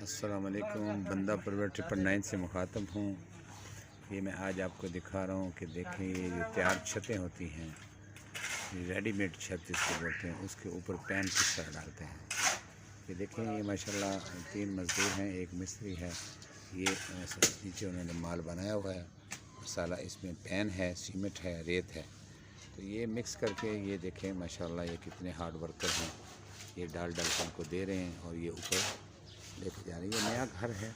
अस्सलामुअलैकुम। बंदा परवर 999 से मुखातब हूँ। ये मैं आज आपको दिखा रहा हूँ कि देखें ये जो तैयार छतें होती हैं, रेडीमेड छत जिसको बोलते हैं, उसके ऊपर पैन किस तरह डालते हैं। ये देखें, ये माशाल्लाह 3 मज़दूर हैं, एक मिस्त्री है। ये नीचे उन्होंने माल बनाया हुआ है, मसाला इसमें पैन है, सीमेंट है, रेत है। तो ये मिक्स करके ये देखें माशाल्लाह ये कितने हार्ड वर्कर हैं। ये डाल के उनको दे रहे हैं और ये ऊपर लेके जा रहे हैं। ये नया घर है,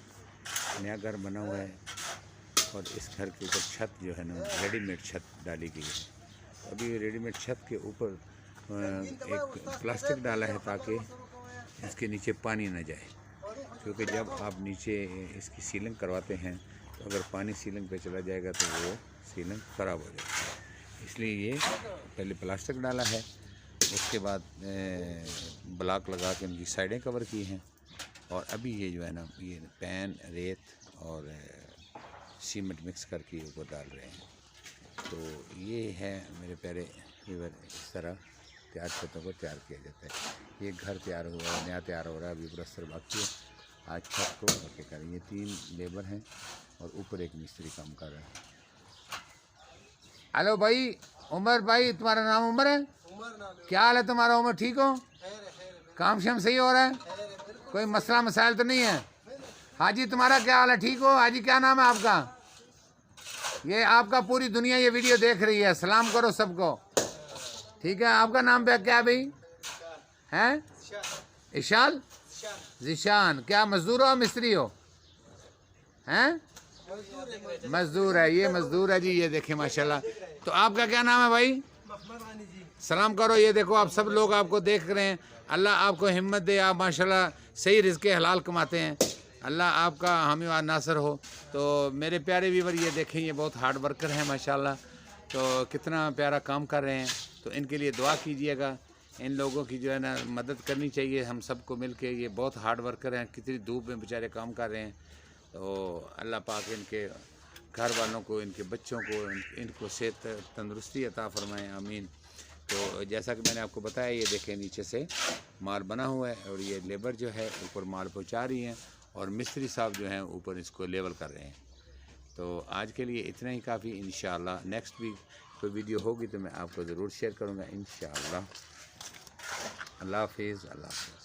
नया घर बना हुआ है और इस घर के ऊपर छत जो है ना रेडीमेड छत डाली गई है। अभी रेडीमेड छत के ऊपर एक प्लास्टिक डाला है ताकि इसके नीचे पानी न जाए, क्योंकि जब आप नीचे इसकी सीलिंग करवाते हैं तो अगर पानी सीलिंग पे चला जाएगा तो वो सीलिंग ख़राब हो जाएगी। इसलिए ये पहले प्लास्टिक डाला है, उसके बाद ब्लॉक लगा के उनकी साइडें कवर की हैं और अभी ये जो है ना ये पैन, रेत और सीमेंट मिक्स करके ऊपर डाल रहे हैं। तो ये है मेरे प्यारे व्यूअर, इस तरह तैयार छतों को तैयार किया जाता है। ये घर तैयार हुआ है, नया तैयार हो रहा है, अभी प्लस्तर बाकी है। आज छत को करके करें। ये 3 लेबर हैं और ऊपर एक मिस्त्री काम कर रहा है। हेलो भाई, उमर भाई, तुम्हारा नाम उमर है? क्या हाल है तुम्हारा उमर, ठीक हो? काम शाम सही हो रहा है? कोई मसला मसाइल तो नहीं है? हाजी तुम्हारा क्या हाल है, ठीक हो? हाजी क्या नाम है आपका? ये आपका पूरी दुनिया ये वीडियो देख रही है, सलाम करो सबको, ठीक है? आपका नाम क्या है भाई? हैं? इशाल, जिशान। क्या मजदूर हो मिस्त्री हो? हैं? मजदूर है, ये मजदूर है जी। ये देखें माशाल्लाह। तो आपका क्या नाम है भाई? सलाम करो। ये देखो आप सब लोग आपको देख रहे हैं। अल्लाह आपको हिम्मत दे, आप माशाल्लाह सही रिज़्क़ हलाल कमाते हैं। अल्लाह आपका हामी व नासर हो। तो मेरे प्यारे व्यूअर, ये देखें ये बहुत हार्ड वर्कर हैं माशाल्लाह। तो कितना प्यारा काम कर रहे हैं। तो इनके लिए दुआ कीजिएगा। इन लोगों की जो है ना मदद करनी चाहिए हम सबको मिल के। ये बहुत हार्ड वर्कर हैं, कितनी धूप में बेचारे काम कर रहे हैं। तो अल्लाह पाक इनके घर वालों को, इनके बच्चों को, इनको सेहत तंदुरुस्ती अता फरमाए, आमीन। तो जैसा कि मैंने आपको बताया, ये देखें नीचे से माल बना हुआ है और ये लेबर जो है ऊपर माल पहुंचा रही हैं और मिस्त्री साहब जो हैं ऊपर इसको लेवल कर रहे हैं। तो आज के लिए इतना ही काफ़ी। इंशाअल्लाह नेक्स्ट वीक कोई वीडियो होगी तो मैं आपको ज़रूर शेयर करूँगा इंशाअल्लाह। अल्लाह हाफिज़। अल्लाह हाफिज़।